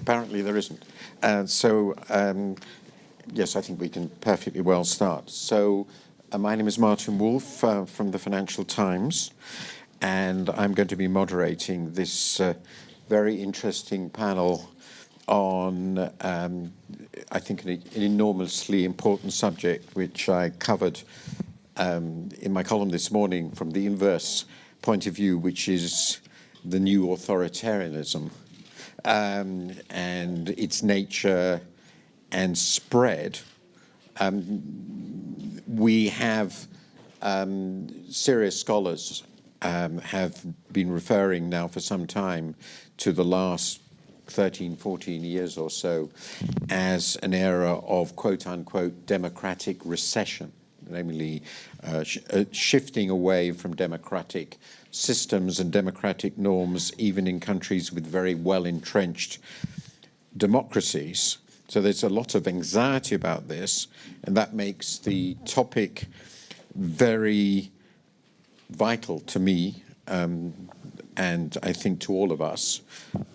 Apparently there isn't. Yes, I think we can perfectly well start. So my name is Martin Wolf from the Financial Times, and I'm going to be moderating this very interesting panel on, I think, an enormously important subject, which I covered in my column this morning from the inverse point of view, which is the new authoritarianism and its nature and spread. We have serious scholars have been referring now for some time to the last 13, 14 years or so as an era of quote-unquote democratic recession, namely shifting away from democratic systems and democratic norms, even in countries with very well-entrenched democracies. So there's a lot of anxiety about this, and that makes the topic very vital to me, and I think to all of us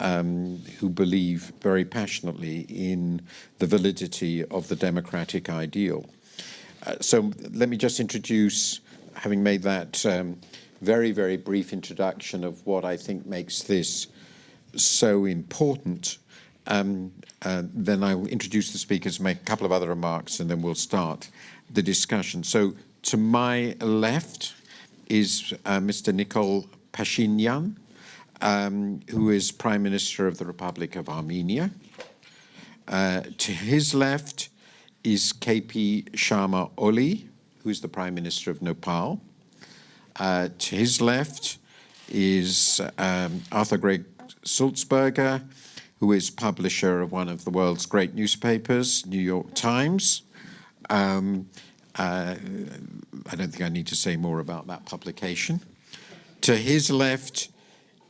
who believe very passionately in the validity of the democratic ideal. So let me just introduce, having made that very, very brief introduction of what I think makes this so important, then I'll introduce the speakers, make a couple of other remarks, and then we'll start the discussion. So to my left is Mr. Nikol Pashinyan, who is Prime Minister of the Republic of Armenia. To his left is KP Sharma Oli, who is the Prime Minister of Nepal. To his left is Arthur Gregg Sulzberger, who is publisher of one of the world's great newspapers, New York Times. I don't think I need to say more about that publication. To his left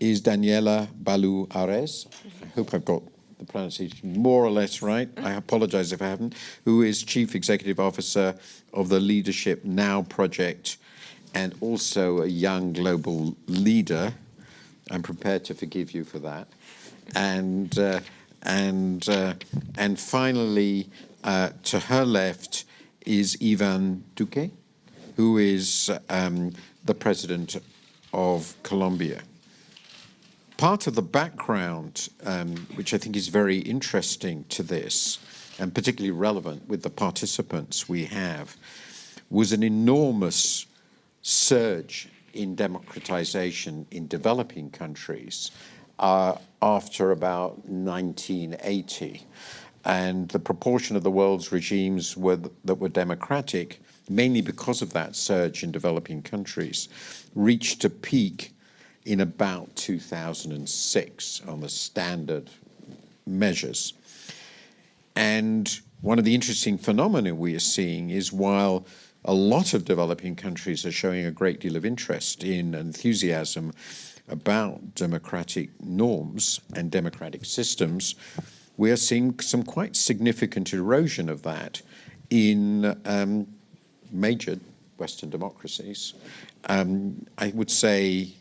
is Daniela Balu Ares. I hope I've got the pronunciation more or less right. I apologize if I haven't. Who is Chief Executive Officer of the Leadership Now project and also a young global leader. I'm prepared to forgive you for that. And finally, to her left is Ivan Duque, who is the president of Colombia. Part of the background, which I think is very interesting to this, and particularly relevant with the participants we have, was an enormous surge in democratization in developing countries after about 1980. And the proportion of the world's regimes that were democratic, mainly because of that surge in developing countries, reached a peak in about 2006 on the standard measures. And one of the interesting phenomena we are seeing is while a lot of developing countries are showing a great deal of interest in enthusiasm about democratic norms and democratic systems, we are seeing some quite significant erosion of that in major Western democracies. I would say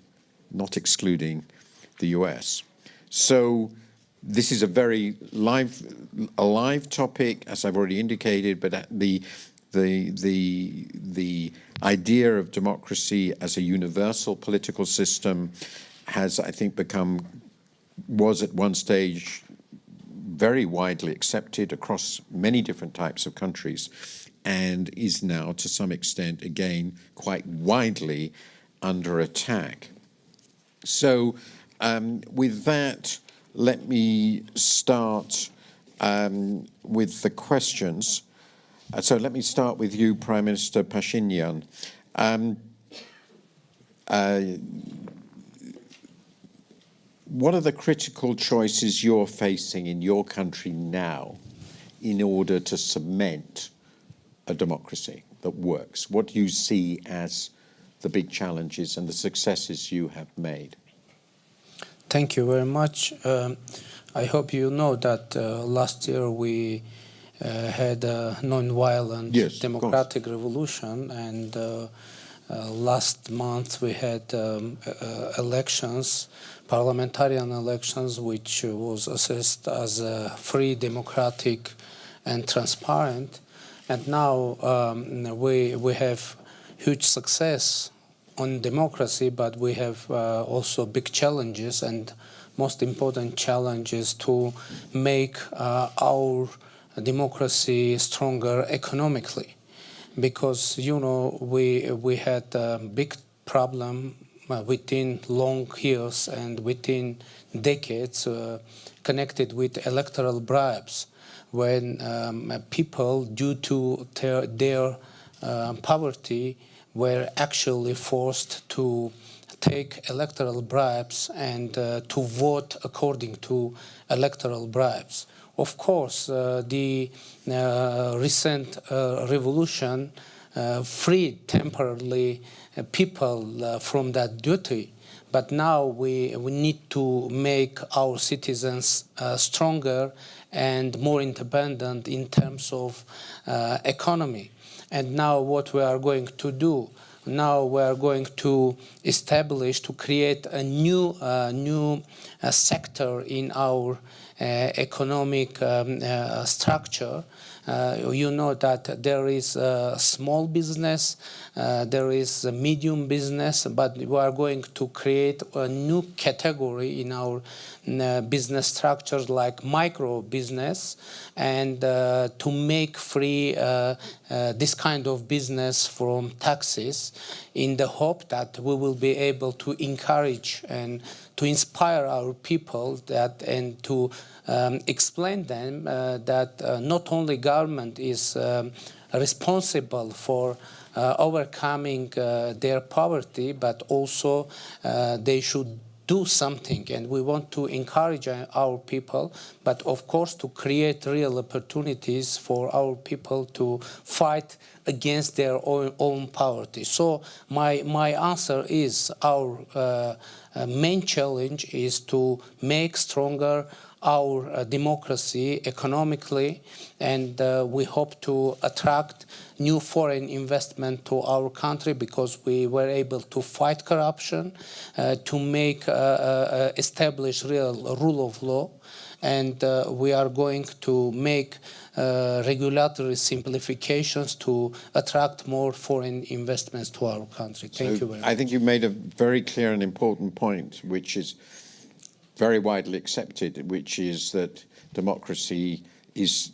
not excluding the US. So this is a very live topic, as I've already indicated, but the idea of democracy as a universal political system has, I think, was at one stage very widely accepted across many different types of countries and is now, to some extent, again, quite widely under attack. So with that, let me start with the questions. So let me start with you, Prime Minister Pashinyan. What are the critical choices you're facing in your country now in order to cement a democracy that works? What do you see as the big challenges and the successes you have made? Thank you very much. I hope you know that last year we had a non-violent democratic revolution, and last month we had elections, parliamentarian elections, which was assessed as free, democratic, and transparent. And now we have huge success on democracy, but we have also big challenges, and most important challenge is to make our democracy stronger economically, because we had a big problem within long years and within decades connected with electoral bribes, when people, due to their poverty, were actually forced to take electoral bribes and to vote according to electoral bribes. Of course, the recent revolution freed temporarily people from that duty, but now we need to make our citizens stronger and more independent in terms of economy. And now what we are going to do, now we are going to establish, to create a new sector in our economic structure. You know that there is a small business, there is a medium business, but we are going to create a new category in our business structures like micro business, and to make free this kind of business from taxes, in the hope that we will be able to encourage and to inspire our people that, and to explain them that not only government is responsible for overcoming their poverty, but also they should do something. And we want to encourage our people, but of course to create real opportunities for our people to fight against their own poverty. So my answer is, our main challenge is to make stronger our democracy economically, and we hope to attract new foreign investment to our country, because we were able to fight corruption, to make establish real rule of law, and we are going to make regulatory simplifications to attract more foreign investments to our country. Thank you very much. I think you made a very clear and important point, which is very widely accepted, which is that democracy is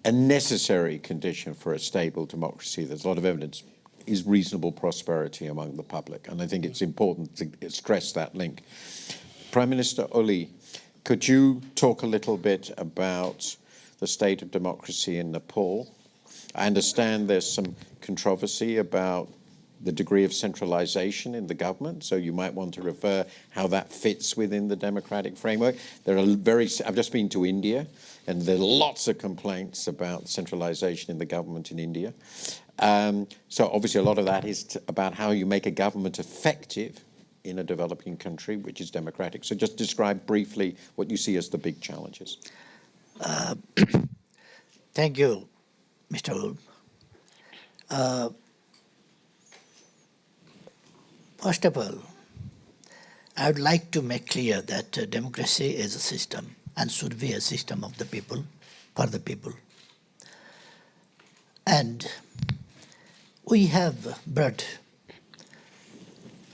a necessary condition for a stable democracy. There's a lot of evidence is reasonable prosperity among the public, and I think it's important to stress that link. Prime Minister Oli, could you talk a little bit about the state of democracy in Nepal? I understand there's some controversy about the degree of centralization in the government, so you might want to refer how that fits within the democratic framework. I've just been to India, and there are lots of complaints about centralization in the government in India. So obviously a lot of that is about how you make a government effective in a developing country which is democratic. So just describe briefly what you see as the big challenges. Thank you, Mr. Wolf. First of all, I would like to make clear that democracy is a system and should be a system of the people, for the people. And we have brought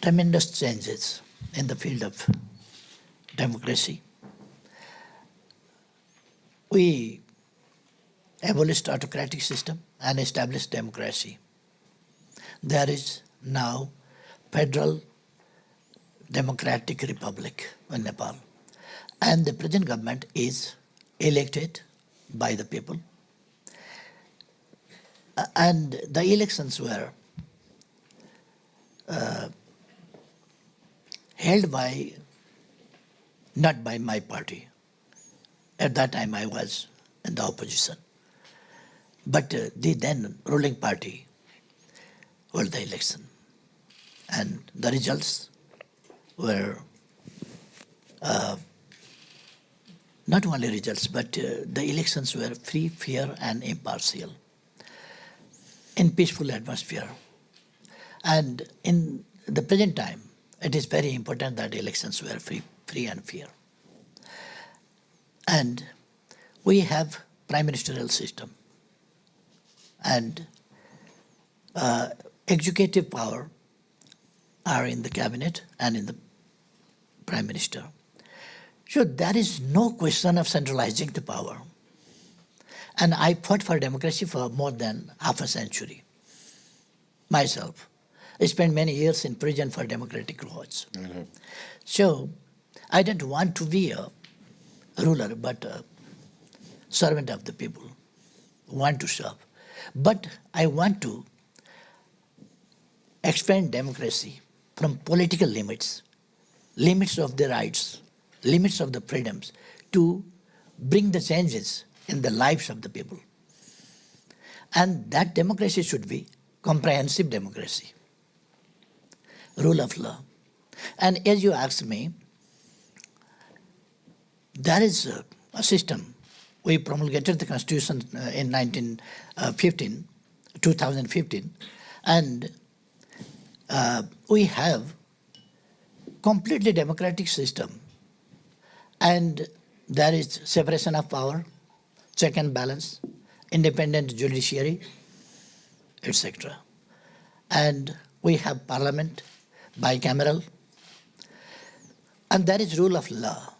tremendous changes in the field of democracy. We abolished autocratic system and established democracy. There is now Federal Democratic Republic in Nepal, and the present government is elected by the people, and the elections were held by, not by my party. At that time I was in the opposition, but the then ruling party held the election. And the results were not only results, but the elections were free, fair, and impartial in peaceful atmosphere. And in the present time, it is very important that elections were free, free and fair. And we have prime ministerial system. And executive power are in the cabinet and in the prime minister. So there is no question of centralizing the power. And I fought for democracy for more than half a century. Myself. I spent many years in prison for democratic laws. I know. So I didn't want to be a ruler, but a servant of the people, want to serve. But I want to expand democracy from political limits, limits of the rights, limits of the freedoms, to bring the changes in the lives of the people. And that democracy should be comprehensive democracy, rule of law. And as you asked me, there is a system. We promulgated the Constitution in 2015, and we have completely democratic system. And there is separation of power, check and balance, independent judiciary, etc. And we have parliament, bicameral, and there is rule of law.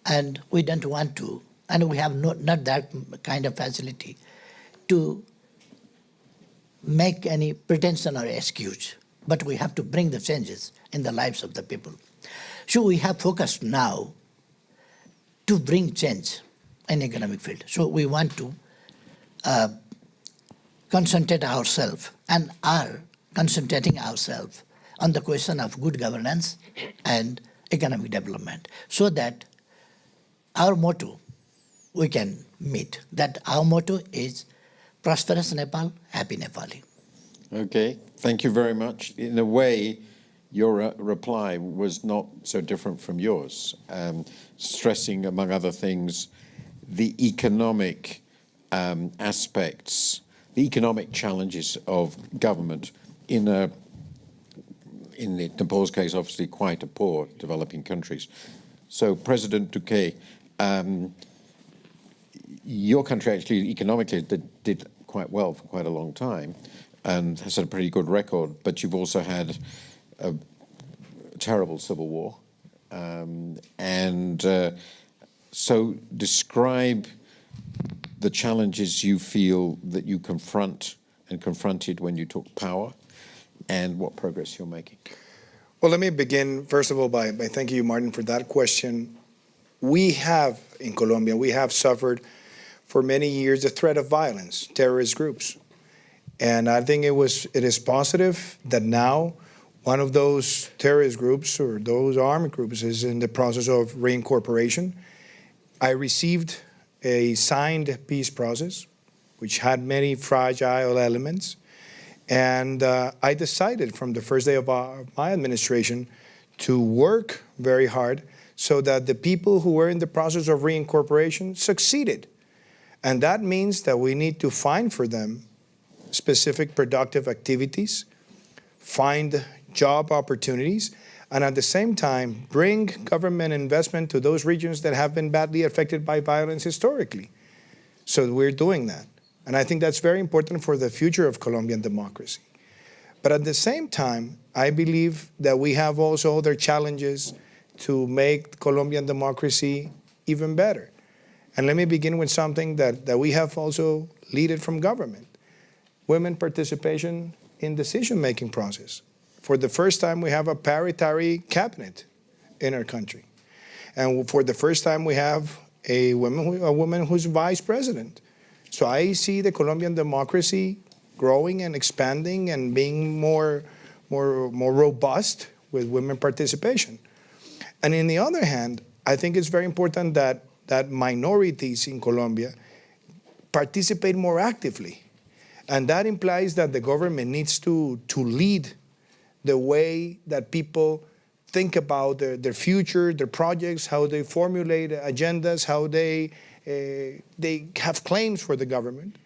And we don't want to, and we have not that kind of facility to make any pretension or excuse, but we have to bring the changes in the lives of the people. So we have focused now to bring change in economic field. So we want to concentrate ourselves and are concentrating ourselves on the question of good governance and economic development, so that our motto we can meet. That our motto is prosperous Nepal, happy Nepali. Okay, thank you very much. In a way, your reply was not so different from yours, stressing, among other things, the economic aspects, the economic challenges of government in Nepal's case, obviously quite a poor developing countries. So, President Duque, your country actually economically did quite well for quite a long time and has had a pretty good record, but you've also had a terrible civil war. So describe the challenges you feel that you confront and confronted when you took power and what progress you're making. Well, let me begin, first of all, by thanking you, Martin, for that question. We have, in Colombia, we have suffered for many years the threat of violence, terrorist groups. And I think it is positive that now one of those terrorist groups or those armed groups is in the process of reincorporation. I received a signed peace process, which had many fragile elements. And I decided from the first day of my administration to work very hard so that the people who were in the process of reincorporation succeeded. And that means that we need to find for them specific productive activities, find job opportunities, and at the same time bring government investment to those regions that have been badly affected by violence historically. So we're doing that. And I think that's very important for the future of Colombian democracy. But at the same time, I believe that we have also other challenges to make Colombian democracy even better. And let me begin with something that we have also led from government. Women participation in decision-making process. For the first time, we have a parity cabinet in our country. And for the first time, we have a woman who's vice president. So I see the Colombian democracy growing and expanding and being more robust with women participation. And on the other hand, I think it's very important that minorities in Colombia participate more actively. And that implies that the government needs to lead the way that people think about their future, their projects, how they formulate agendas, how they have claims for the government.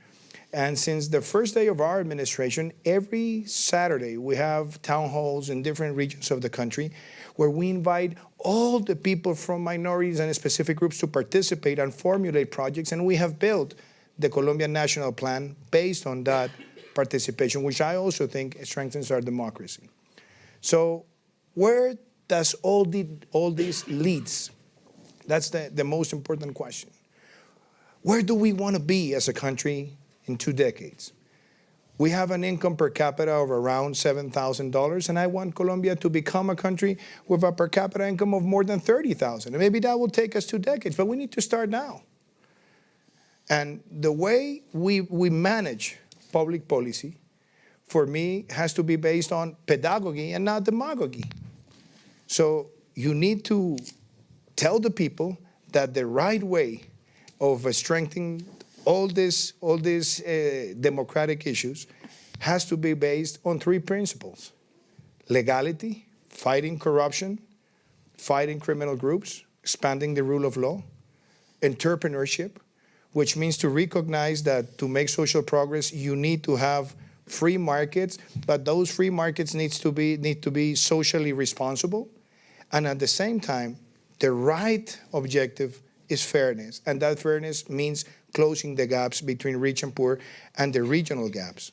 And since the first day of our administration, every Saturday we have town halls in different regions of the country where we invite all the people from minorities and specific groups to participate and formulate projects. And we have built the Colombian National Plan based on that participation, which I also think strengthens our democracy. So where does all this leads? That's the most important question. Where do we want to be as a country in 2 decades? We have an income per capita of around $7,000, and I want Colombia to become a country with a per capita income of more than $30,000. And maybe that will take us 2 decades, but we need to start now. And the way we manage public policy, for me, has to be based on pedagogy and not demagogy. So you need to tell the people that the right way of strengthening all these democratic issues has to be based on 3 principles: legality, fighting corruption, fighting criminal groups, expanding the rule of law, entrepreneurship, which means to recognize that to make social progress, you need to have free markets, but those free markets need to be socially responsible. And at the same time, the right objective is fairness, and that fairness means closing the gaps between rich and poor and the regional gaps.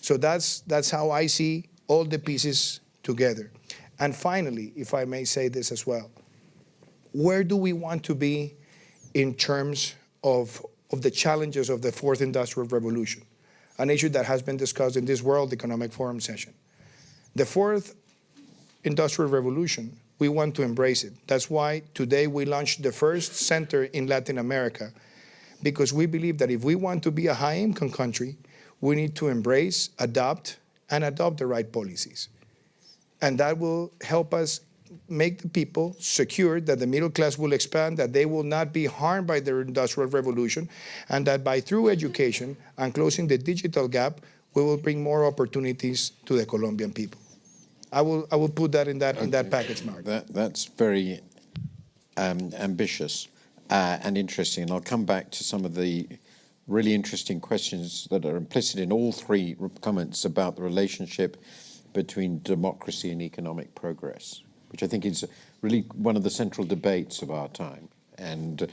So that's how I see all the pieces together. And finally, if I may say this as well, where do we want to be in terms of the challenges of the 4th Industrial Revolution, an issue that has been discussed in this World Economic Forum session? The 4th Industrial Revolution, we want to embrace it. That's why today we launched the first center in Latin America, because we believe that if we want to be a high-income country, we need to embrace, adopt the right policies. And that will help us make the people secure that the middle class will expand, that they will not be harmed by the Industrial Revolution, and that through education and closing the digital gap, we will bring more opportunities to the Colombian people. I will put that in that package, Mark. That's very ambitious and interesting. And I'll come back to some of the really interesting questions that are implicit in all 3 comments about the relationship between democracy and economic progress, which I think is really one of the central debates of our time. And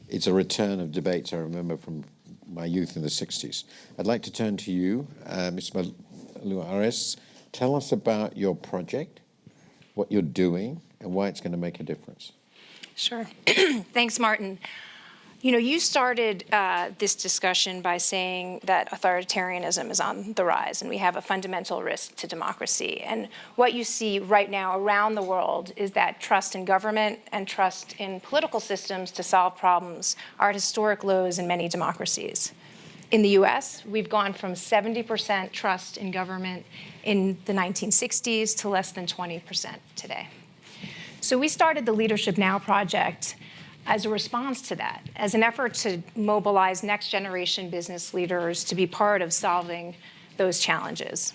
it's a return of debates I remember from my youth in the 60s. I'd like to turn to you, Ms. Maluares. Tell us about your project, what you're doing, and why it's going to make a difference. Sure. Thanks, Martin. You know, you started this discussion by saying that authoritarianism is on the rise, and we have a fundamental risk to democracy. And what you see right now around the world is that trust in government and trust in political systems to solve problems are at historic lows in many democracies. In the US, we've gone from 70% trust in government in the 1960s to less than 20% today. So we started the Leadership Now project as a response to that, as an effort to mobilize next generation business leaders to be part of solving those challenges.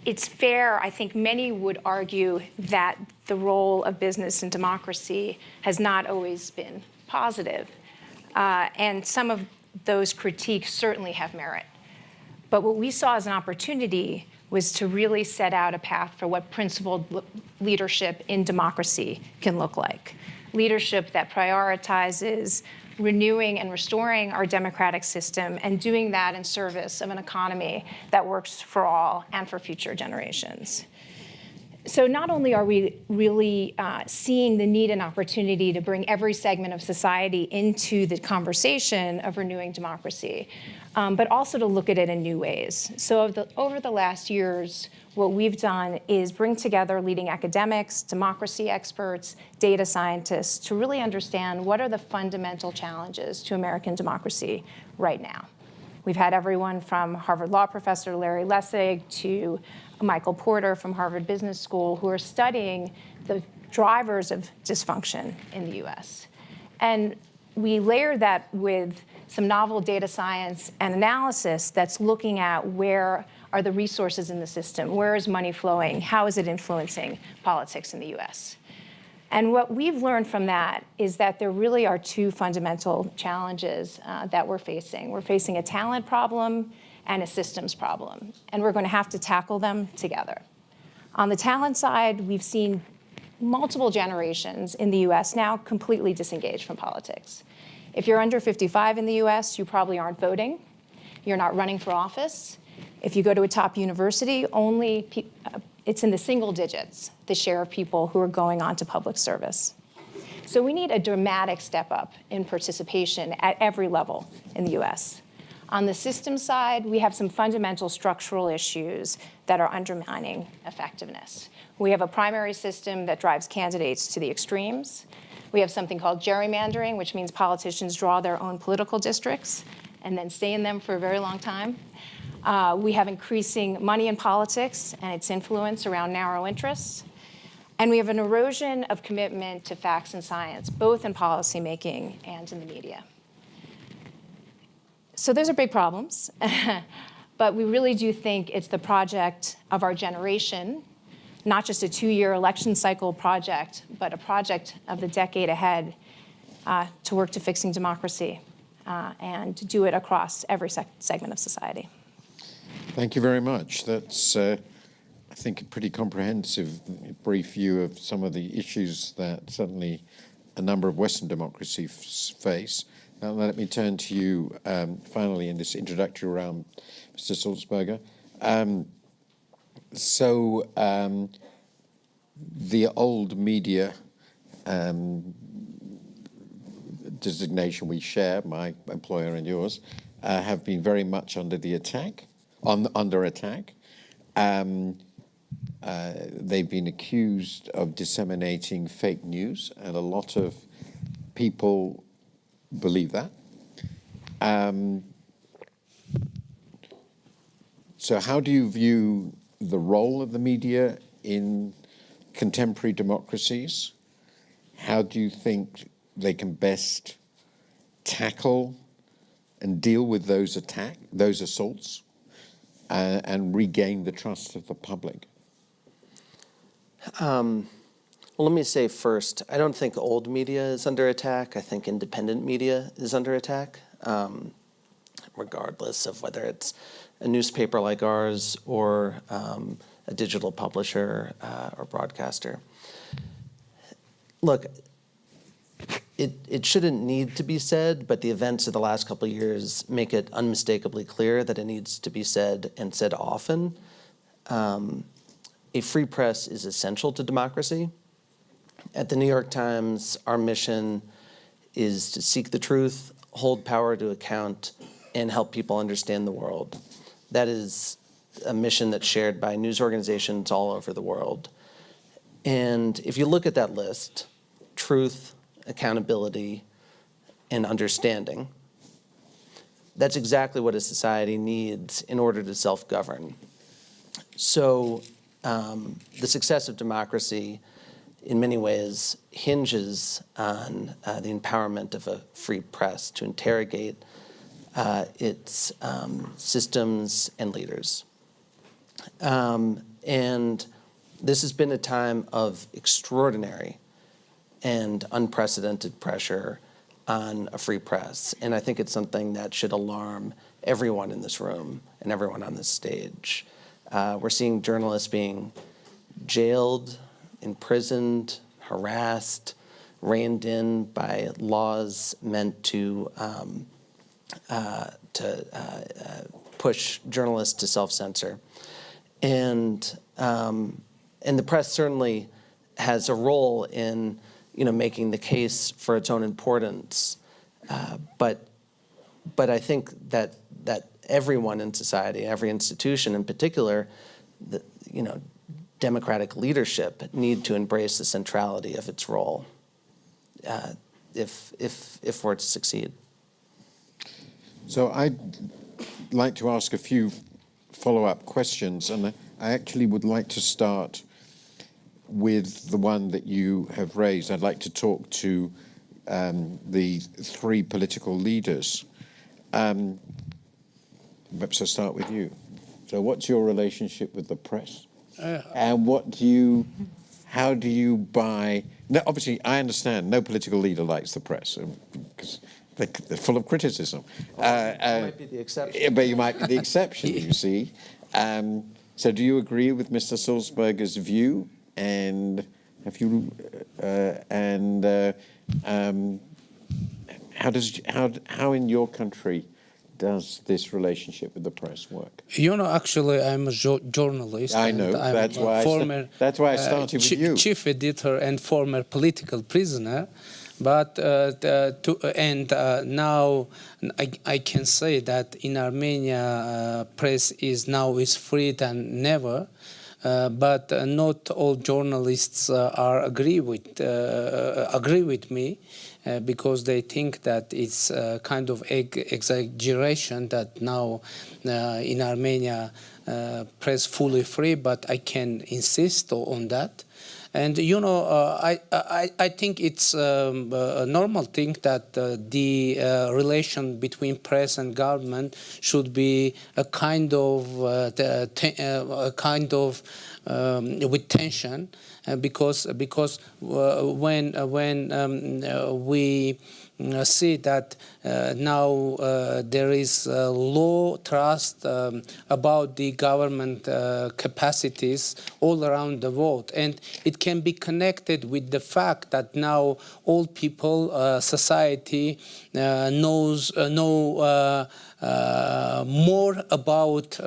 It's fair, I think many would argue that the role of business in democracy has not always been positive. And some of those critiques certainly have merit. But what we saw as an opportunity was to really set out a path for what principled leadership in democracy can look like. Leadership that prioritizes renewing and restoring our democratic system and doing that in service of an economy that works for all and for future generations. So not only are we really seeing the need and opportunity to bring every segment of society into the conversation of renewing democracy, but also to look at it in new ways. So over the last years, what we've done is bring together leading academics, democracy experts, data scientists to really understand what are the fundamental challenges to American democracy right now. We've had everyone from Harvard Law professor Larry Lessig to Michael Porter from Harvard Business School who are studying the drivers of dysfunction in the US. And we layer that with some novel data science and analysis that's looking at where are the resources in the system, where is money flowing, how is it influencing politics in the US. And what we've learned from that is that there really are two fundamental challenges that we're facing. We're facing a talent problem and a systems problem, and we're going to have to tackle them together. On the talent side, we've seen multiple generations in the US now completely disengaged from politics. If you're under 55 in the US, you probably aren't voting. You're not running for office. If you go to a top university, it's in the single digits, the share of people who are going on to public service. So we need a dramatic step up in participation at every level in the US. On the system side, we have some fundamental structural issues that are undermining effectiveness. We have a primary system that drives candidates to the extremes. We have something called gerrymandering, which means politicians draw their own political districts and then stay in them for a very long time. We have increasing money in politics and its influence around narrow interests. And we have an erosion of commitment to facts and science, both in policymaking and in the media. So those are big problems, but we really do think it's the project of our generation, not just a 2-year election cycle project, but a project of the decade ahead to work to fixing democracy and do it across every segment of society. Thank you very much. That's, I think, a pretty comprehensive, brief view of some of the issues that certainly a number of Western democracies face. Now let me turn to you finally in this introductory round, Mr. Sulzberger. The old media designation we share, my employer and yours, have been very much under attack. They've been accused of disseminating fake news, and a lot of people believe that. So how do you view the role of the media in contemporary democracies? How do you think they can best tackle and deal with those assaults, and regain the trust of the public? Well, let me say first, I don't think old media is under attack. I think independent media is under attack, regardless of whether it's a newspaper like ours or a digital publisher or broadcaster. Look, it shouldn't need to be said, but the events of the last couple of years make it unmistakably clear that it needs to be said, and said often. A free press is essential to democracy. At the New York Times, our mission is to seek the truth, hold power to account, and help people understand the world. That is a mission that's shared by news organizations all over the world. And if you look at that list, truth, accountability, and understanding, that's exactly what a society needs in order to self-govern. So the success of democracy in many ways hinges on the empowerment of a free press to interrogate its systems and leaders. And this has been a time of extraordinary and unprecedented pressure on a free press. And I think it's something that should alarm everyone in this room and everyone on this stage. We're seeing journalists being jailed, imprisoned, harassed, reined in by laws meant to push journalists to self-censor. And the press certainly has a role in making the case for its own importance. But I think that everyone in society, every institution in particular, democratic leadership need to embrace the centrality of its role if we're to succeed. So I'd like to ask a few follow-up questions, and I actually would like to start with the one that you have raised. I'd like to talk to the three political leaders. Perhaps I'll start with you. So what's your relationship with the press? And how do you buy Now, obviously, I understand no political leader likes the press because they're full of criticism. might be the exception. But you might be the exception, you see. So do you agree with Mr. Sulzberger's view? And have you, how in your country does this relationship with the press work? You know, actually, I'm a journalist. I know. And I'm That's a why. former, That's why I started with you. Chief editor and former political prisoner. But now I can say that in Armenia, press is free than never. But not all journalists agree with me because they think that it's a kind of exaggeration that now in Armenia press fully free. But I can insist on that. And you know, I think it's a normal thing that the relation between press and government should be a kind of with tension, because when we see that now there is low trust about the government capacities all around the world, and it can be connected with the fact that now all people, society know more about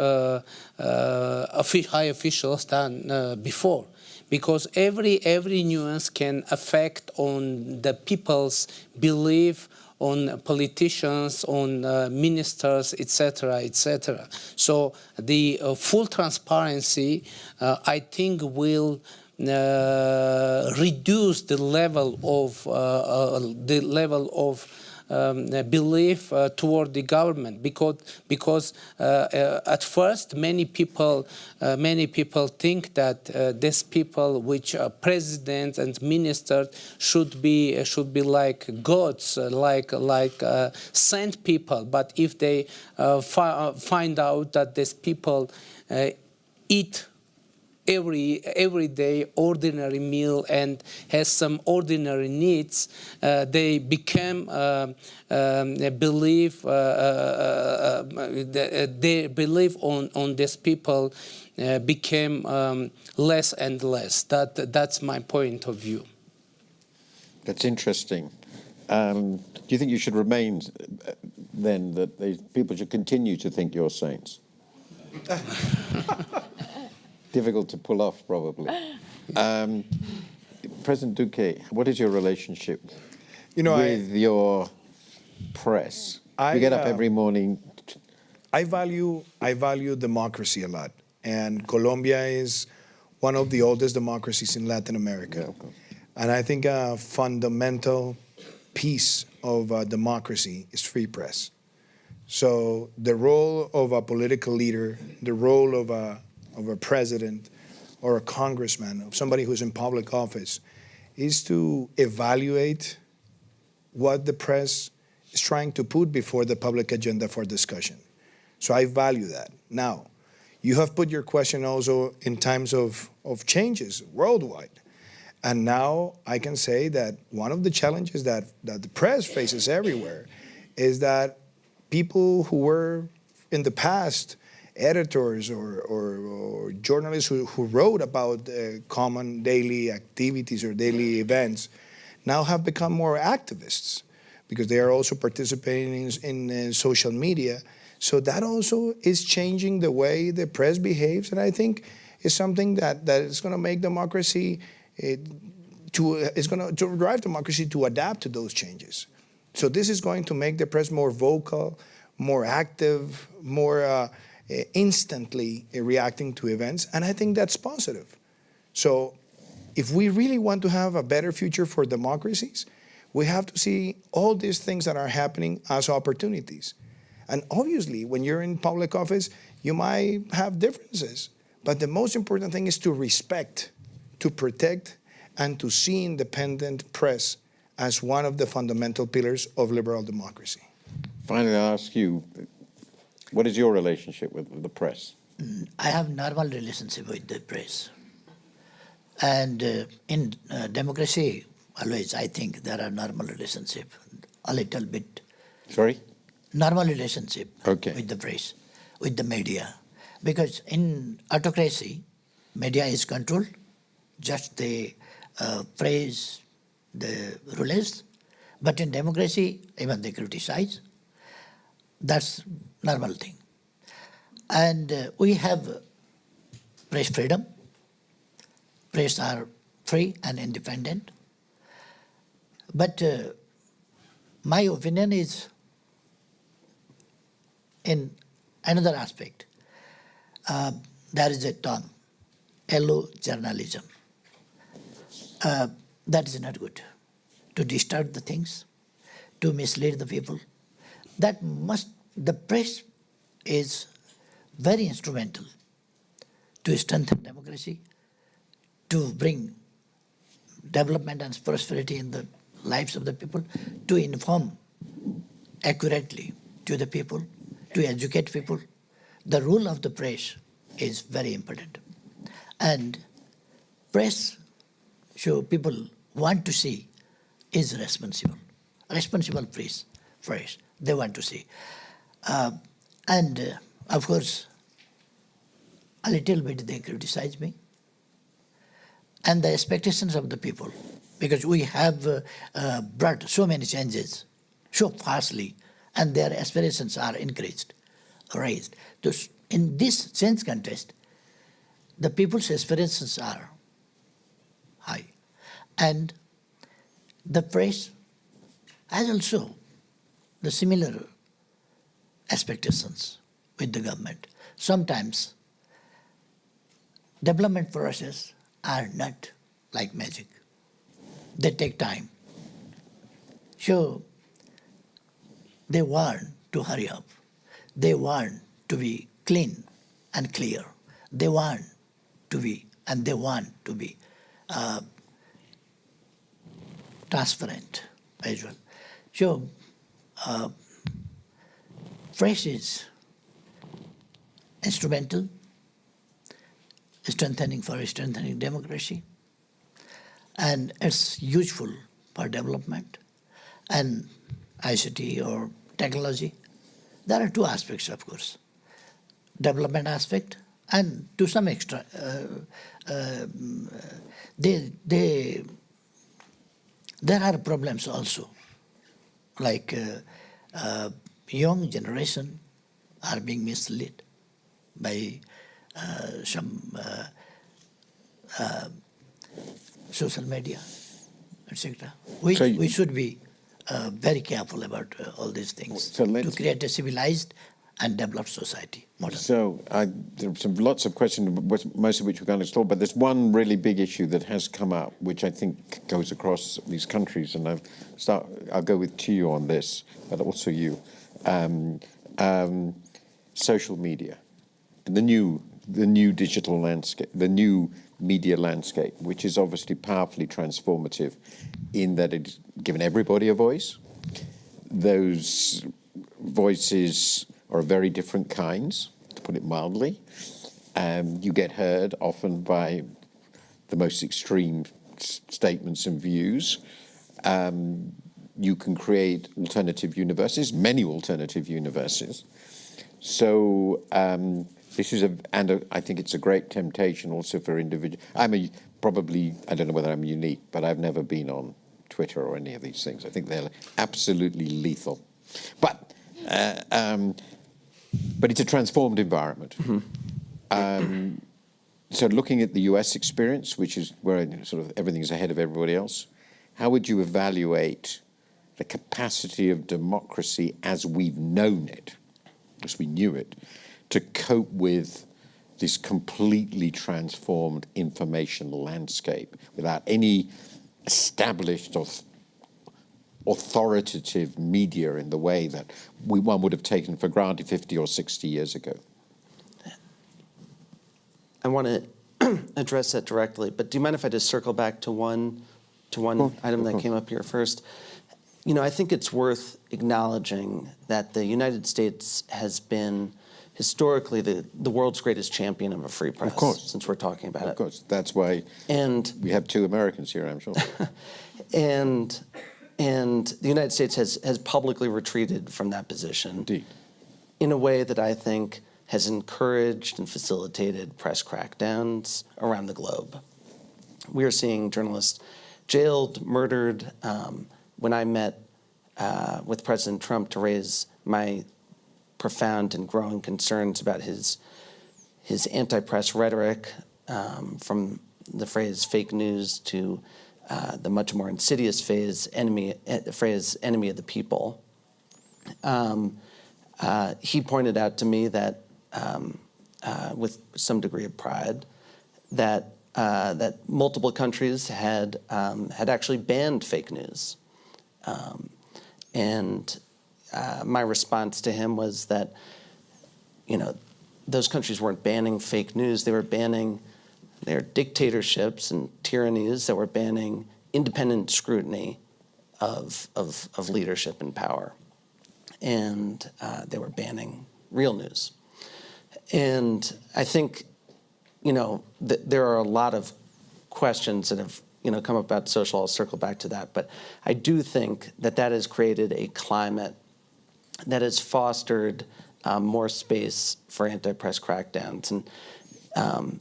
high officials than before. Because every nuance can affect on the people's belief on politicians, on ministers, etc., etc. So the full transparency, I think, will reduce the level of belief toward the government, because at first many people think that these people, which are presidents and ministers, should be like gods, like saint people. But if they find out that these people eat every day ordinary meal and has some ordinary needs, they become their belief on these people became less and less. That's my point of view. That's interesting. Do you think you should remain then, that people should continue to think you're saints? Difficult to pull off, probably. President Duque, what is your relationship with your press? You get up every morning. I value democracy a lot, and Colombia is one of the oldest democracies in Latin America. Yeah, and I think a fundamental piece of democracy is free press. So the role of a political leader, the role of a president or a congressman, of somebody who's in public office, is to evaluate what the press is trying to put before the public agenda for discussion. So I value that. Now, you have put your question also in times of changes worldwide. And now I can say that one of the challenges that the press faces everywhere is that people who were in the past editors or journalists who wrote about common daily activities or daily events now have become more activists because they are also participating in social media. So that also is changing the way the press behaves, and I think is something that is going to make democracy, is going to drive democracy to adapt to those changes. So this is going to make the press more vocal, more active, more instantly reacting to events, and I think that's positive. So if we really want to have a better future for democracies, we have to see all these things that are happening as opportunities. And obviously, when you're in public office, you might have differences, but the most important thing is to respect, to protect, and to see independent press as one of the fundamental pillars of liberal democracy. Finally, I'll ask you, what is your relationship with the press? I have normal relationship with the press. And in democracy, always I think there are normal relationship, a little bit Sorry? normal relationship Okay. with the press, with the media. Because in autocracy, media is controlled, just they praise the rulers. But in democracy, even they criticize. That's normal thing. And we have press freedom. Press are free and independent. But my opinion is in another aspect. There is a term, yellow journalism. That is not good. To distort the things, to mislead the people. The press is very instrumental to strengthen democracy, to bring development and prosperity in the lives of the people, to inform accurately to the people, to educate people. The role of the press is very important. And press, so people want to see, is responsible. Responsible press, they want to see. And of course, a little bit they criticize me. And the expectations of the people, because we have brought so many changes so fastly, and their aspirations are raised. In this change contest, the people's aspirations are high. And the press has also the similar expectations with the government. Sometimes development processes are not like magic. They take time. So they want to hurry up. They want to be clean and clear. They want to be transparent as well. So press is instrumental strengthening democracy, and it's useful for development and ICT or technology. There are two aspects, of course: development aspect, and to some extent, there are problems also, like young generation are being misled by some social media, etc. We should be very careful about all these things to create a civilized and developed society. Modern. So there are lots of questions, most of which we're going to explore, but there's one really big issue that has come up, which I think goes across these countries, and I'll go with Chiyo on this, but also you. Social media, the new digital landscape, the new media landscape, which is obviously powerfully transformative in that it's given everybody a voice. Those voices are of very different kinds, to put it mildly. You get heard often by the most extreme statements and views. You can create alternative universes, many alternative universes. So this is I think it's a great temptation also for individuals. I don't know whether I'm unique, but I've never been on Twitter or any of these things. I think they're absolutely lethal. But it's a transformed environment. Mm-hmm. So looking at the US experience, which is where sort of everything is ahead of everybody else, how would you evaluate the capacity of democracy as we've known it, as we knew it, to cope with this completely transformed information landscape without any established or authoritative media in the way that one would have taken for granted 50 or 60 years ago? I want to address that directly, but do you mind if I just circle back to one item that came up here first? I think it's worth acknowledging that the United States has been historically the world's greatest champion of a free press. Of course. Since we're talking about it. Of course. That's why we have two Americans here, I'm sure. And the United States has publicly retreated from that position. Indeed. In a way that I think has encouraged and facilitated press crackdowns around the globe. We are seeing journalists jailed, murdered. When I met with President Trump to raise my profound and growing concerns about his anti-press rhetoric, from the phrase fake news to the much more insidious phrase enemy of the people. He pointed out to me that, with some degree of pride, that multiple countries had actually banned fake news, and my response to him was that, those countries weren't banning fake news; they were banning their dictatorships and tyrannies that were banning independent scrutiny of leadership and power. And they were banning real news. And I think, there are a lot of questions that have, come up about social. I'll circle back to that. But I do think that has created a climate that has fostered more space for anti-press crackdowns. And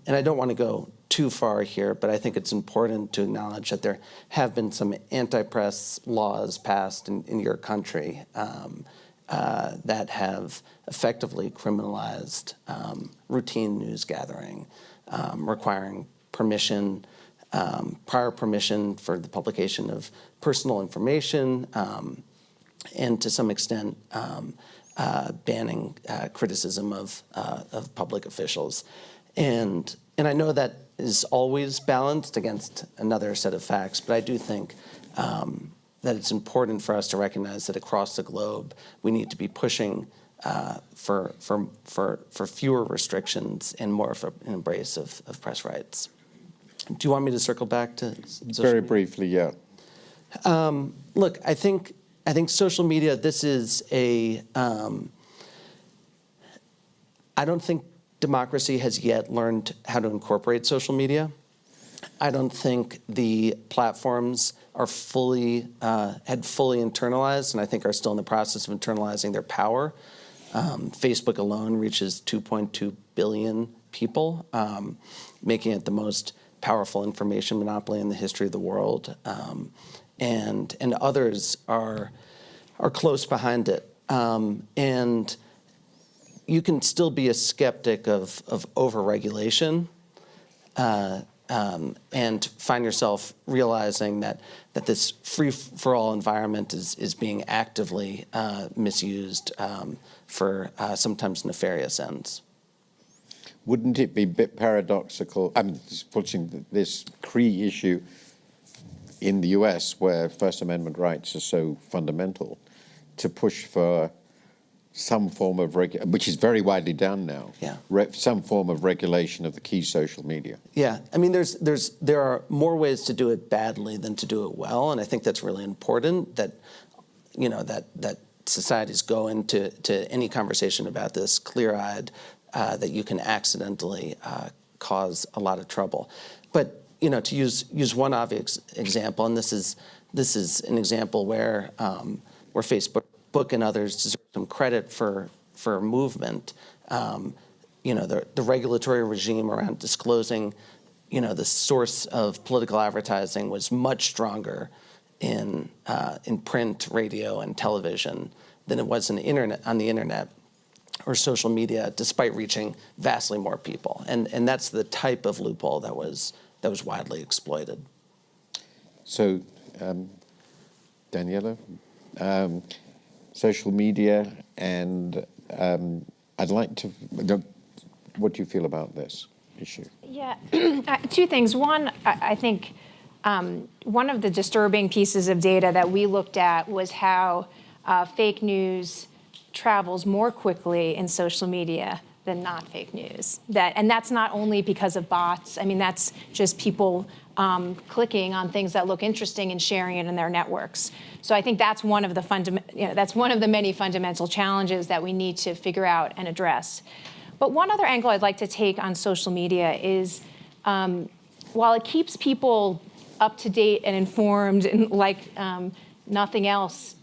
I don't want to go too far here, but I think it's important to acknowledge that there have been some anti-press laws passed in your country that have effectively criminalized routine news gathering, requiring permission, prior permission for the publication of personal information, and to some extent banning criticism of public officials. And I know that is always balanced against another set of facts, but I do think that it's important for us to recognize that across the globe we need to be pushing for fewer restrictions and more of an embrace of press rights. Do you want me to circle back to social Very media? briefly, yeah. Look, I think social media. This is I don't think democracy has yet learned how to incorporate social media. I don't think the platforms are had fully internalized, and I think are still in the process of internalizing their power. Facebook alone reaches 2.2 billion people, making it the most powerful information monopoly in the history of the world, and others are close behind it. And you can still be a skeptic of overregulation, and find yourself realizing that this free-for-all environment is being actively misused for sometimes nefarious ends. Wouldn't it be a bit paradoxical? I'm just pushing this Cree issue in the US, where First Amendment rights are so fundamental, to push for some form of which is very widely done now. Yeah. Some form of regulation of the key social media. Yeah, I mean, there are more ways to do it badly than to do it well, and I think that's really important. That that societies go into any conversation about this clear-eyed, that you can accidentally cause a lot of trouble. But to use one obvious example, and this is an example where Facebook and others deserve some credit for movement. The regulatory regime around disclosing, the source of political advertising was much stronger in print, radio, and television than it was on the internet or social media, despite reaching vastly more people. And that's the type of loophole that was widely exploited. So, Daniela, social media, and I'd like to. What do you feel about this issue? Yeah, two things. One, I think one of the disturbing pieces of data that we looked at was how fake news travels more quickly in social media than not fake news. And that's not only because of bots. I mean, that's just people clicking on things that look interesting and sharing it in their networks. So I think that's one of the many fundamental challenges that we need to figure out and address. But one other angle I'd like to take on social media is, while it keeps people up to date and informed and like nothing else,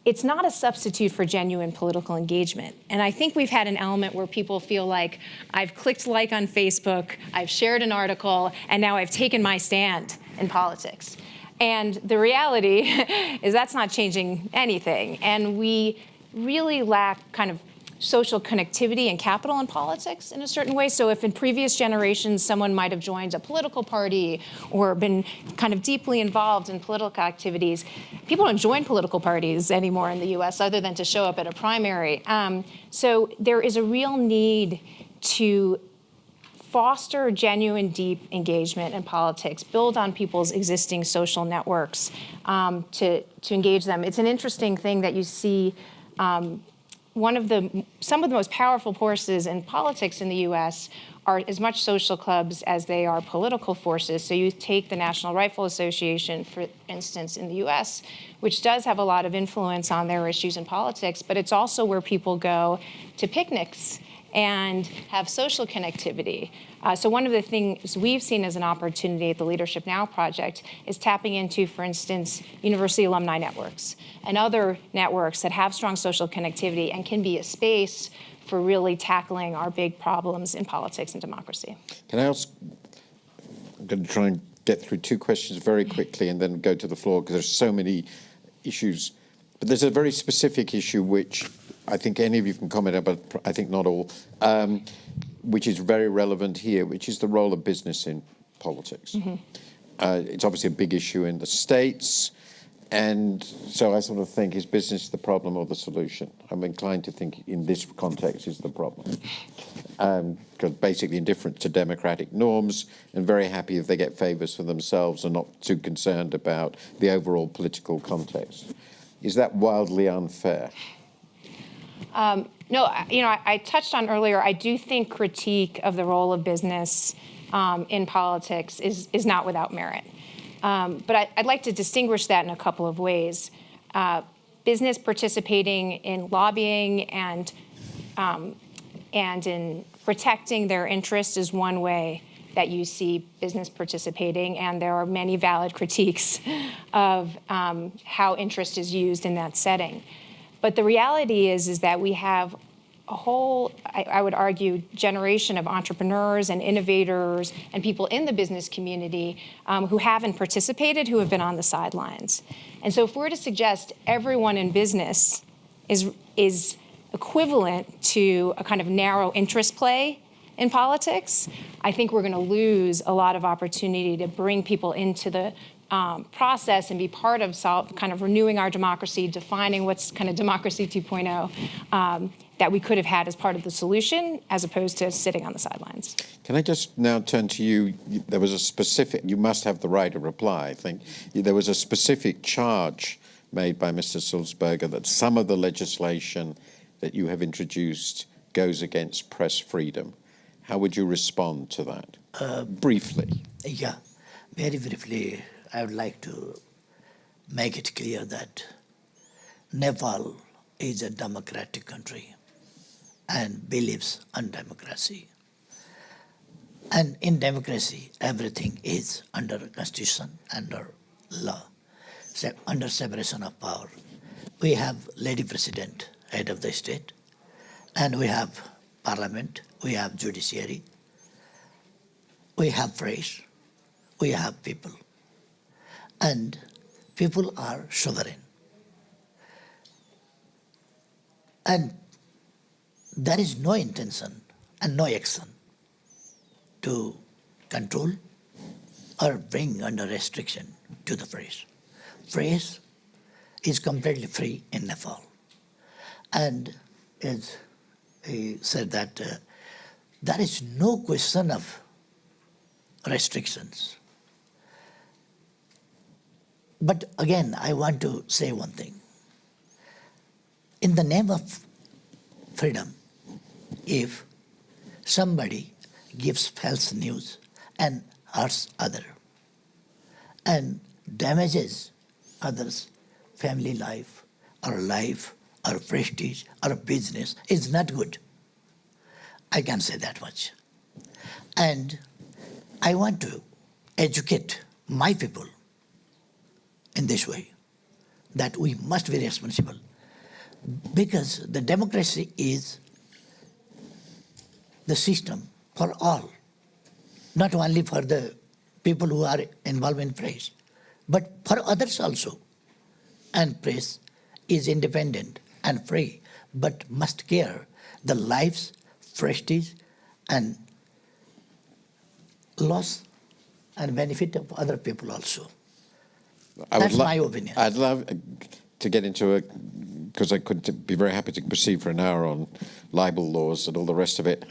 it's not a substitute for genuine political engagement. And I think we've had an element where people feel like, I've clicked like on Facebook, I've shared an article, and now I've taken my stand in politics. And the reality is that's not changing anything. And we really lack kind of social connectivity and capital in politics in a certain way. So if in previous generations someone might have joined a political party or been kind of deeply involved in political activities, people don't join political parties anymore in the US other than to show up at a primary. So there is a real need to foster genuine, deep engagement in politics, build on people's existing social networks to engage them. It's an interesting thing that you see some of the most powerful forces in politics in the US are as much social clubs as they are political forces. So you take the National Rifle Association, for instance, in the US, which does have a lot of influence on their issues in politics, but it's also where people go to picnics and have social connectivity. So one of the things we've seen as an opportunity at the Leadership Now project is tapping into, for instance, university alumni networks and other networks that have strong social connectivity and can be a space for really tackling our big problems in politics and democracy. Can I ask, I'm going to try and get through two questions very quickly and then go to the floor because there's so many issues. But there's a very specific issue which I think any of you can comment on, but I think not all, which is very relevant here, which is the role of business in politics. It's obviously a big issue in the States. And so I sort of think, is business the problem or the solution? I'm inclined to think in this context is the problem. Because basically indifferent to democratic norms and very happy if they get favors for themselves and not too concerned about the overall political context. Is that wildly unfair? No, I touched on earlier, I do think critique of the role of business in politics is not without merit. But I'd like to distinguish that in a couple of ways. Business participating in lobbying and in protecting their interest is one way that you see business participating, and there are many valid critiques of how interest is used in that setting. But the reality is that we have a whole, I would argue, generation of entrepreneurs and innovators and people in the business community who haven't participated, who have been on the sidelines. And so if we're to suggest everyone in business is equivalent to a kind of narrow interest play in politics, I think we're going to lose a lot of opportunity to bring people into the process and be part of kind of renewing our democracy, defining what's kind of democracy 2.0 that we could have had as part of the solution as opposed to sitting on the sidelines. Can I just now turn to you? There was a specific, you must have the right to reply, I think. There was a specific charge made by Mr. Sulzberger that some of the legislation that you have introduced goes against press freedom. How would you respond to that? Briefly. Yeah, very briefly, I would like to make it clear that Nepal is a democratic country and believes in democracy. And in democracy, everything is under constitution, under law, under separation of power. We have lady president, head of the state, and we have parliament, we have judiciary, we have press, we have people. And people are sovereign. And there is no intention and no action to control or bring under restriction to the press. Press is completely free in Nepal. And as he said that there is no question of restrictions. But again, I want to say one thing. In the name of freedom, if somebody gives false news and hurts other and damages others' family life or prestige or business, is not good. I can say that much. And I want to educate my people in this way, that we must be responsible. Because the democracy is the system for all, not only for the people who are involved in press, but for others also. And press is independent and free, but must care the lives, prestige, and loss and benefit of other people also. That's my opinion. I'd love to get into it, because I could be very happy to proceed for an hour on libel laws and all the rest of it,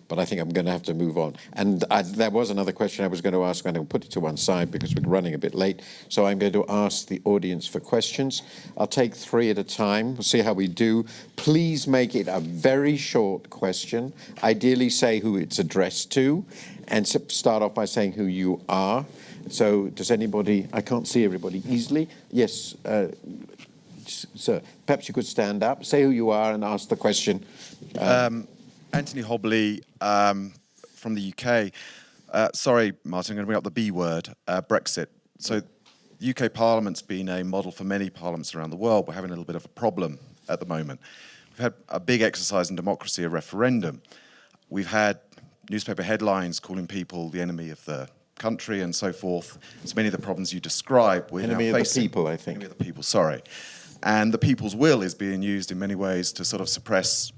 but I think I'm going to have to move on. And there was another question I was going to ask. I'm going to put it to one side because we're running a bit late. So I'm going to ask the audience for questions. I'll take 3 at a time. We'll see how we do. Please make it a very short question. Ideally say who it's addressed to, and start off by saying who you are. So does anybody, I can't see everybody easily. Yes, sir, perhaps you could stand up, say who you are and ask the question. Anthony Hobley from the UK. Sorry, Martin, I'm going to bring up the B word, Brexit. So the UK Parliament's been a model for many parliaments around the world. We're having a little bit of a problem at the moment. We've had a big exercise in democracy, a referendum. We've had newspaper headlines calling people the enemy of the country and so forth. So many of the problems you describe, we're now facing. Enemy of the people, I think. Enemy of the people, sorry. And the people's will is being used in many ways to sort of suppress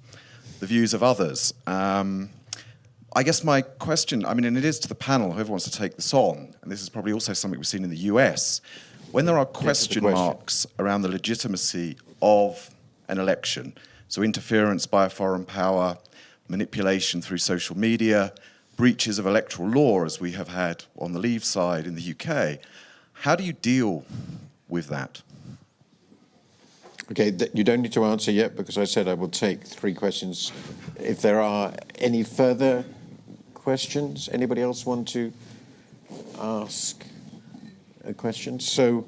the views of others. I guess my question, I mean, and it is to the panel, whoever wants to take this on, and this is probably also something we've seen in the US, when there are question marks around the legitimacy of an election, so interference by a foreign power, manipulation through social media, breaches of electoral law, as we have had on the Leave side in the UK, how do you deal with that? Okay, you don't need to answer yet, because I said I will take 3 questions. If there are any further questions, anybody else want to ask a question? So,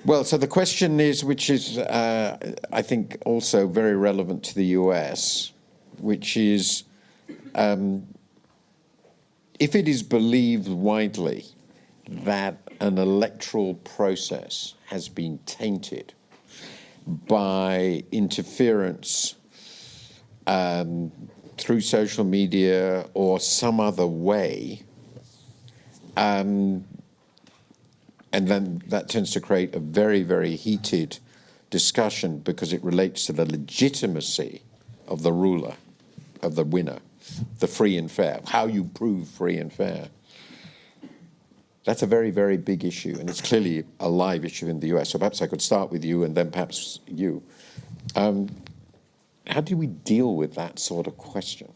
well, so the question is, which is, I think, also very relevant to the US, which is, if it is believed widely that an electoral process has been tainted by interference through social media or some other way, and then that tends to create a very, very heated discussion because it relates to the legitimacy of the ruler, of the winner, the free and fair, how you prove free and fair. That's a very, very big issue, and it's clearly a live issue in the US. So perhaps I could start with you and then perhaps you. How do we deal with that sort of question?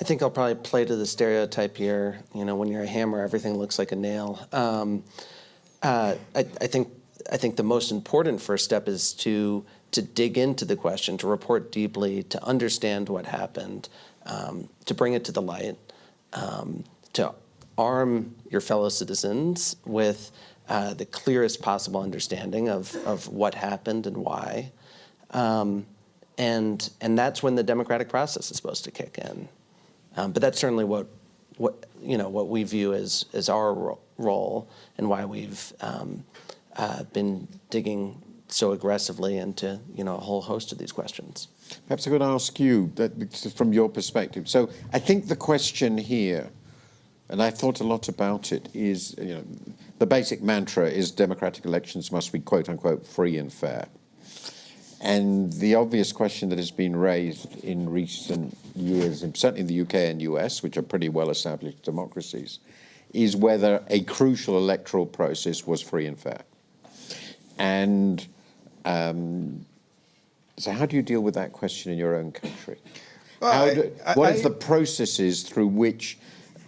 I think I'll probably play to the stereotype here. You know, when you're a hammer, everything looks like a nail. I think the most important first step is to dig into the question, to report deeply, to understand what happened, to bring it to the light, to arm your fellow citizens with the clearest possible understanding of what happened and why. And that's when the democratic process is supposed to kick in. But that's certainly what we view as our role and why we've been digging so aggressively into a whole host of these questions. Perhaps I could ask you that from your perspective. So I think the question here, and I thought a lot about it, is the basic mantra is democratic elections must be quote unquote free and fair. And the obvious question that has been raised in recent years, certainly in the UK and US, which are pretty well-established democracies, is whether a crucial electoral process was free and fair. And so how do you deal with that question in your own country? What is the processes through which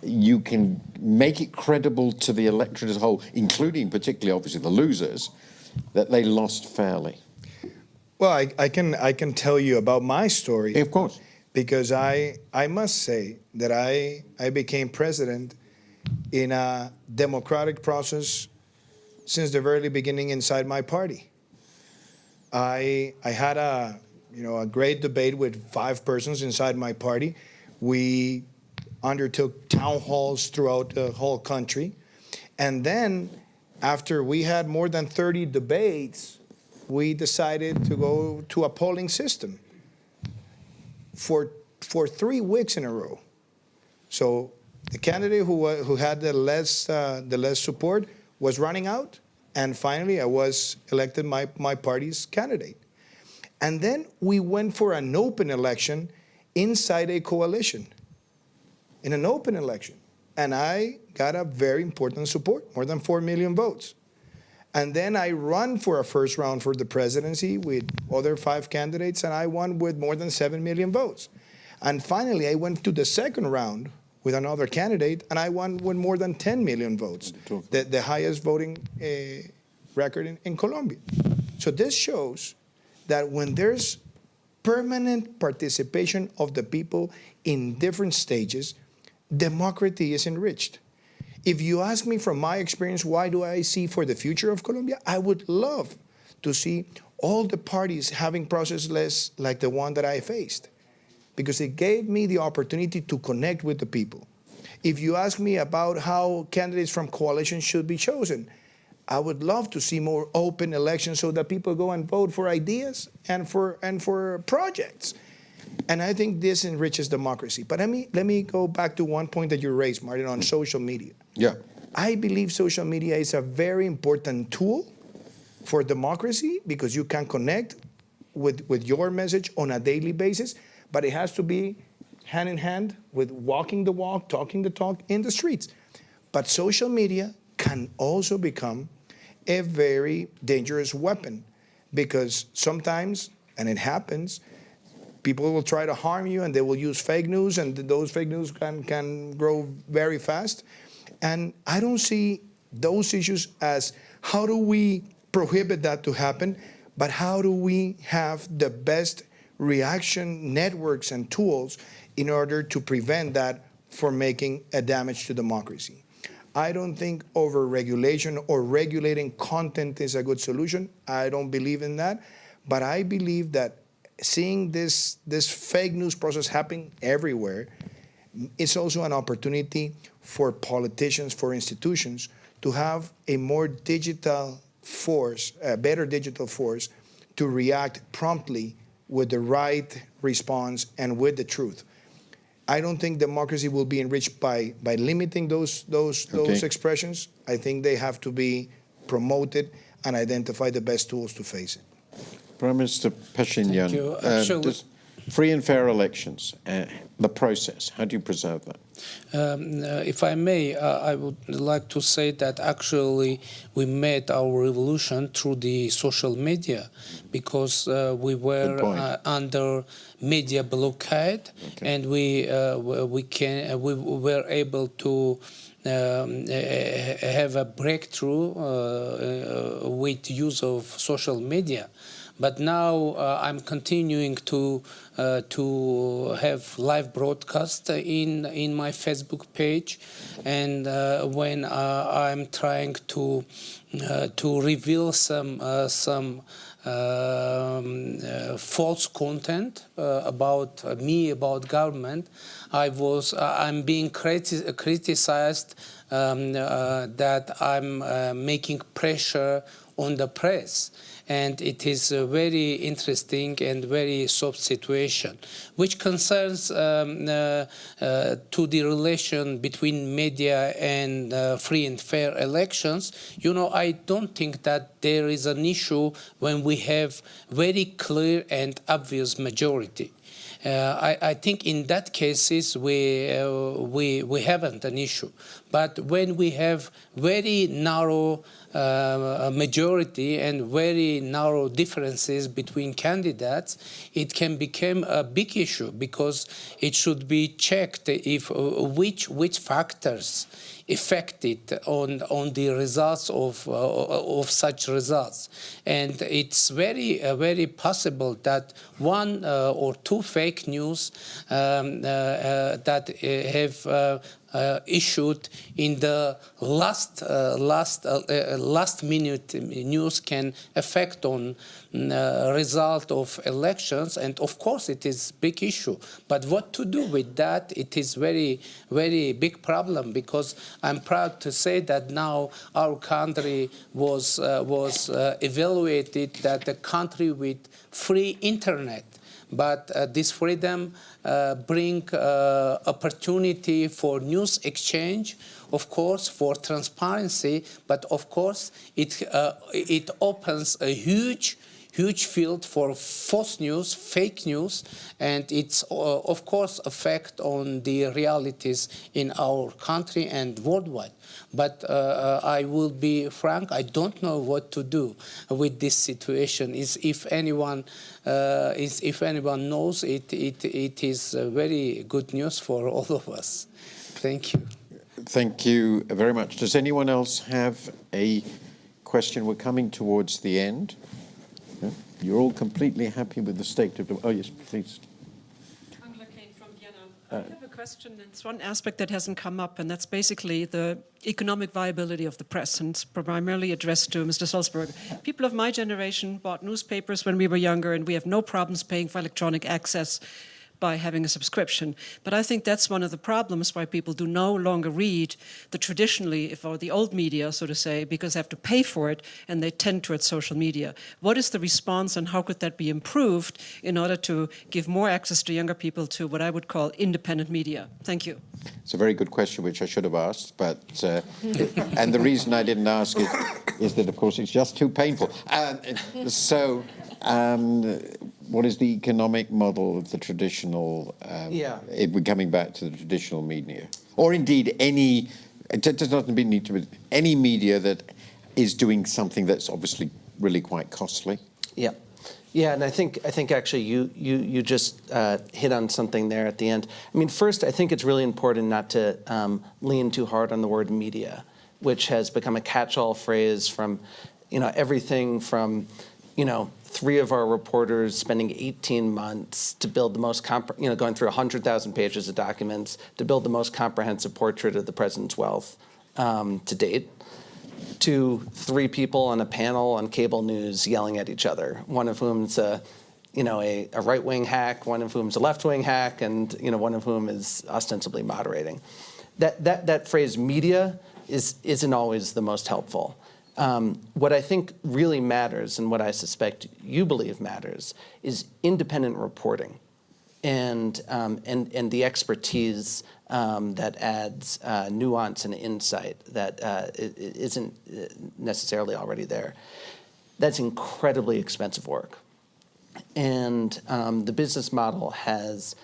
you can make it credible to the electorate as a whole, including particularly, obviously, the losers, that they lost fairly? Well, I can tell you about my story. Of course. Because I must say that I became president in a democratic process since the very beginning inside my party. I had a great debate with 5 persons inside my party. We undertook town halls throughout the whole country. And then, after we had more than 30 debates, we decided to go to a polling system for 3 weeks in a row. So the candidate who had the less support was running out, and finally I was elected my party's candidate. And then we went for an open election inside a coalition, in an open election. And I got a very important support, more than 4 million votes. And then I ran for a first round for the presidency with other 5 candidates, and I won with more than 7 million votes. And finally, I went to the second round with another candidate, and I won with more than 10 million votes, the highest voting record in Colombia. So this shows that when there's permanent participation of the people in different stages, democracy is enriched. If you ask me from my experience, why do I see for the future of Colombia? I would love to see all the parties having processes like the one that I faced, because it gave me the opportunity to connect with the people. If you ask me about how candidates from coalitions should be chosen, I would love to see more open elections so that people go and vote for ideas and for projects. And I think this enriches democracy. But let me go back to one point that you raised, Martin, on social media. Yeah. I believe social media is a very important tool for democracy because you can connect with your message on a daily basis, but it has to be hand in hand with walking the walk, talking the talk in the streets. But social media can also become a very dangerous weapon because sometimes, and it happens, people will try to harm you and they will use fake news, and those fake news can grow very fast. And I don't see those issues as how do we prohibit that to happen, but how do we have the best reaction networks and tools in order to prevent that from making a damage to democracy. I don't think over-regulation or regulating content is a good solution. I don't believe in that. But I believe that seeing this fake news process happening everywhere, it's also an opportunity for politicians, for institutions, to have a more digital force, a better digital force, to react promptly with the right response and with the truth. I don't think democracy will be enriched by limiting those expressions. I think they have to be promoted and identify the best tools to face it. Prime Minister Phashinyan, Actually, free and fair elections, the process, how do you preserve that? If I may, I would like to say that actually we made our revolution through the social media because we were under media blockade, and we were able to have a breakthrough with use of social media. But now I'm continuing to have live broadcast in my Facebook page, and when I'm trying to reveal some false content about me, about government, I'm being criticized that I'm making pressure on the press. And it is a very interesting and very soft situation, which concerns to the relation between media and free and fair elections. You know, I don't think that there is an issue when we have very clear and obvious majority. I think in that cases we haven't an issue, but when we have very narrow majority and very narrow differences between candidates, it can become a big issue because it should be checked if which factors affected on the results of such results, and it's very possible that one or two fake news that have issued in the last minute news can affect on result of elections, and of course it is big issue. But what to do with that? It is very big problem, because I'm proud to say that now our country was evaluated that a country with free internet. But this freedom bring opportunity for news exchange, of course, for transparency, but of course it opens a huge field for false news, fake news, and it's of course effect on the realities in our country and worldwide. But I will be frank, I don't know what to do with this situation. If anyone knows, it is very good news for all of us. Thank you. Thank you very much. Does anyone else have a question? We're coming towards the end. No? You're all completely happy with the state of the... Oh, yes, please. I have a question. It's one aspect that hasn't come up, and that's basically the economic viability of the press, and it's primarily addressed to Mr. Salzberg. People of my generation bought newspapers when we were younger, and we have no problems paying for electronic access by having a subscription. But I think that's one of the problems why people do no longer read the traditionally, or the old media, so to say, because they have to pay for it, and they tend towards social media. What is the response, and how could that be improved in order to give more access to younger people to what I would call independent media? Thank you. It's a very good question, which I should have asked, but and the reason I didn't ask is that, of course, it's just too painful. What is the economic model of the traditional? We're coming back to the traditional media, or indeed any. It doesn't need to be any media that is doing something that's obviously really quite costly. Yeah, and I think actually you just hit on something there at the end. I mean, first, I think it's really important not to lean too hard on the word media, which has become a catch-all phrase from, everything from, 3 of our reporters spending 18 months to build the most, going through 100,000 pages of documents to build the most comprehensive portrait of the president's wealth to date, to 3 people on a panel on cable news yelling at each other, one of whom's a right-wing hack, one of whom's a left-wing hack, and one of whom is ostensibly moderating. That phrase media isn't always the most helpful. What I think really matters, and what I suspect you believe matters, is independent reporting, and the expertise that adds nuance and insight that isn't necessarily already there. That's incredibly expensive work, and the business model has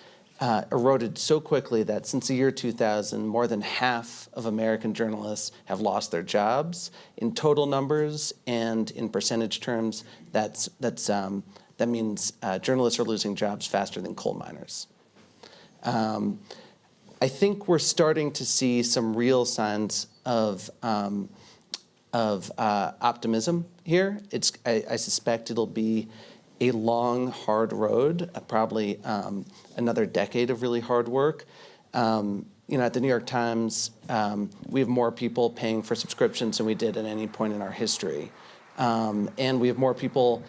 eroded so quickly that since the year 2000, more than half of American journalists have lost their jobs in total numbers, and in percentage terms, that means journalists are losing jobs faster than coal miners. I think we're starting to see some real signs of optimism here. I suspect it'll be a long, hard road, probably another decade of really hard work. At the New York Times, we have more people paying for subscriptions than we did at any point in our history. And we have more people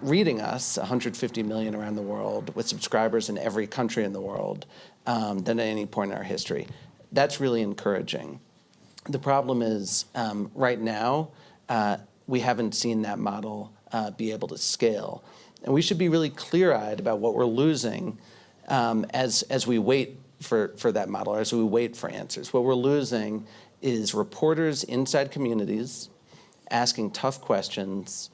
reading us, 150 million around the world, with subscribers in every country in the world, than at any point in our history. That's really encouraging. The problem is, right now, we haven't seen that model be able to scale. And we should be really clear-eyed about what we're losing as we wait for that model, as we wait for answers. What we're losing is reporters inside communities asking tough questions,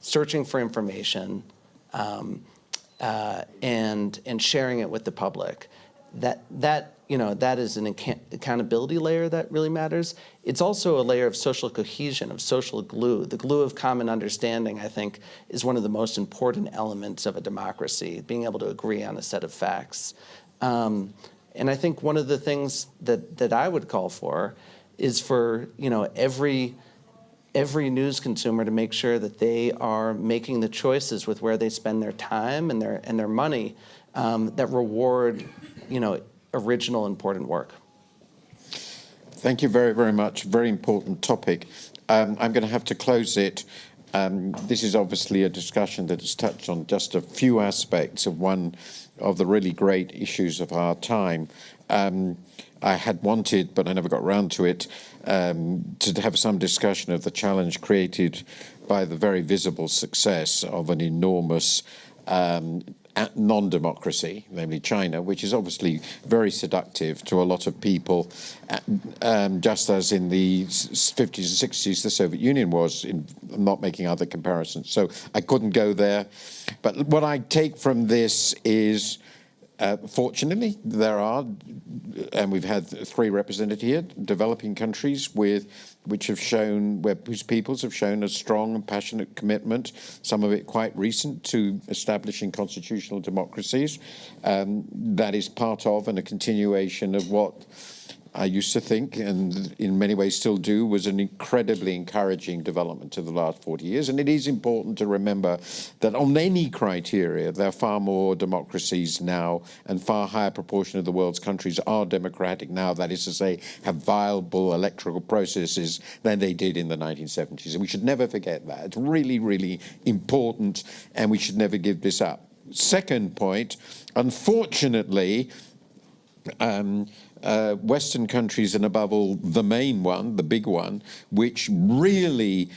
searching for information, and sharing it with the public. That is an accountability layer that really matters. It's also a layer of social cohesion, of social glue. The glue of common understanding, I think, is one of the most important elements of a democracy, being able to agree on a set of facts. And I think one of the things that I would call for is for every news consumer to make sure that they are making the choices with where they spend their time and their money that reward original important work. Thank you very, very much. Very important topic. I'm going to have to close it. This is obviously a discussion that has touched on just a few aspects of one of the really great issues of our time. I had wanted, but I never got around to it, to have some discussion of the challenge created by the very visible success of an enormous non-democracy, namely China, which is obviously very seductive to a lot of people, just as in the 50s and 60s the Soviet Union was, in not making other comparisons. So I couldn't go there. But what I take from this is, fortunately, there are, and we've had 3 represented here, developing countries which have shown, whose peoples have shown a strong and passionate commitment, some of it quite recent, to establishing constitutional democracies. That is part of and a continuation of what I used to think, and in many ways still do, was an incredibly encouraging development of the last 40 years. And it is important to remember that on any criteria, there are far more democracies now, and far higher proportion of the world's countries are democratic now, that is to say, have viable electoral processes than they did in the 1970s. And we should never forget that. It's really, really important, and we should never give this up. Second point, unfortunately, Western countries, and above all the main one, the big one, which really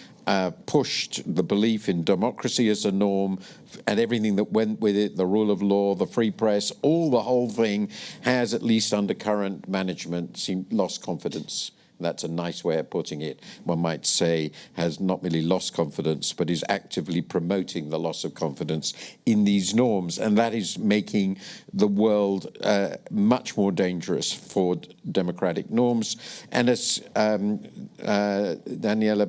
pushed the belief in democracy as a norm and everything that went with it, the rule of law, the free press, the whole thing has, at least under current management, lost confidence. That's a nice way of putting it. One might say has not merely lost confidence, but is actively promoting the loss of confidence in these norms. And that is making the world much more dangerous for democratic norms. And as Daniela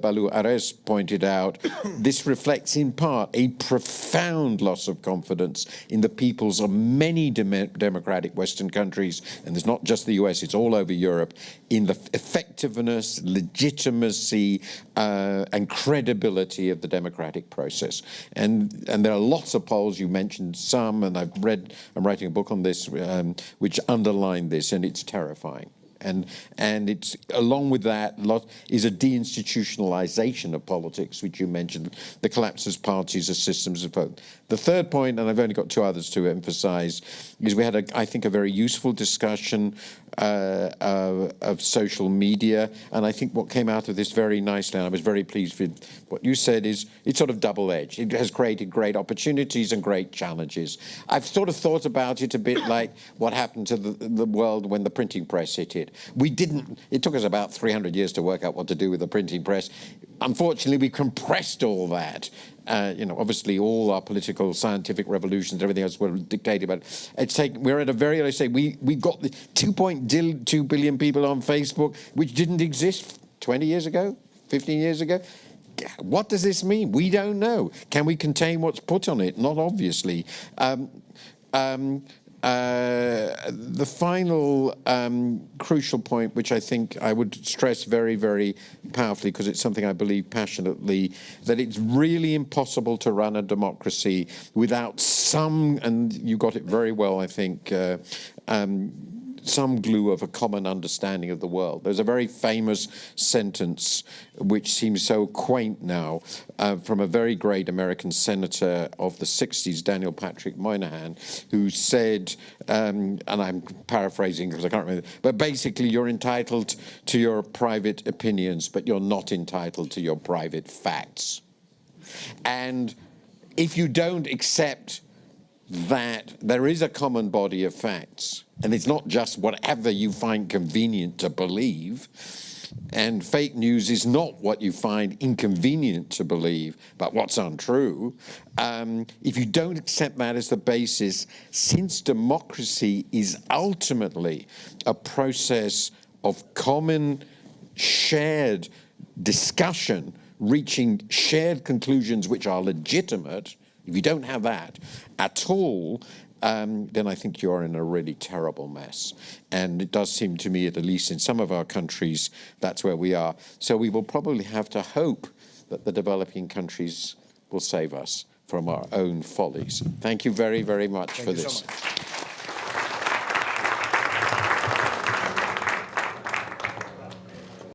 Balu-Ares pointed out, this reflects in part a profound loss of confidence in the peoples of many democratic Western countries, and it's not just the US, it's all over Europe, in the effectiveness, legitimacy, and credibility of the democratic process. And there are lots of polls, you mentioned some, and I'm writing a book on this, which underline this, and it's terrifying. And it's, along with that, is a deinstitutionalization of politics, which you mentioned, the collapse of parties as systems of vote. The third point, and I've only got 2 others to emphasize, is we had, I think, a very useful discussion of social media. And I think what came out of this very nicely, and I was very pleased with what you said, is it's sort of double-edged. It has created great opportunities and great challenges. I've sort of thought about it a bit like what happened to the world when the printing press hit it. It took us about 300 years to work out what to do with the printing press. Unfortunately, we compressed all that. Obviously, all our political, scientific revolutions, everything else were dictated. But we're at a very early stage. We got the 2.2 billion people on Facebook, which didn't exist 20 years ago, 15 years ago. What does this mean? We don't know. Can we contain what's put on it? Not obviously. The final crucial point, which I think I would stress very, very powerfully, because it's something I believe passionately, that it's really impossible to run a democracy without some, and you got it very well, I think, some glue of a common understanding of the world. There's a very famous sentence, which seems so quaint now, from a very great American senator of the 60s, Daniel Patrick Moynihan, who said, and I'm paraphrasing because I can't remember, but basically you're entitled to your private opinions, but you're not entitled to your private facts. And if you don't accept that there is a common body of facts, and it's not just whatever you find convenient to believe, and fake news is not what you find inconvenient to believe, but what's untrue. If you don't accept that as the basis, since democracy is ultimately a process of common, shared discussion, reaching shared conclusions which are legitimate, if you don't have that at all, then I think you're in a really terrible mess. And it does seem to me, at least in some of our countries, that's where we are. So we will probably have to hope that the developing countries will save us from our own follies. Thank you very, very much for this. Thank you so much.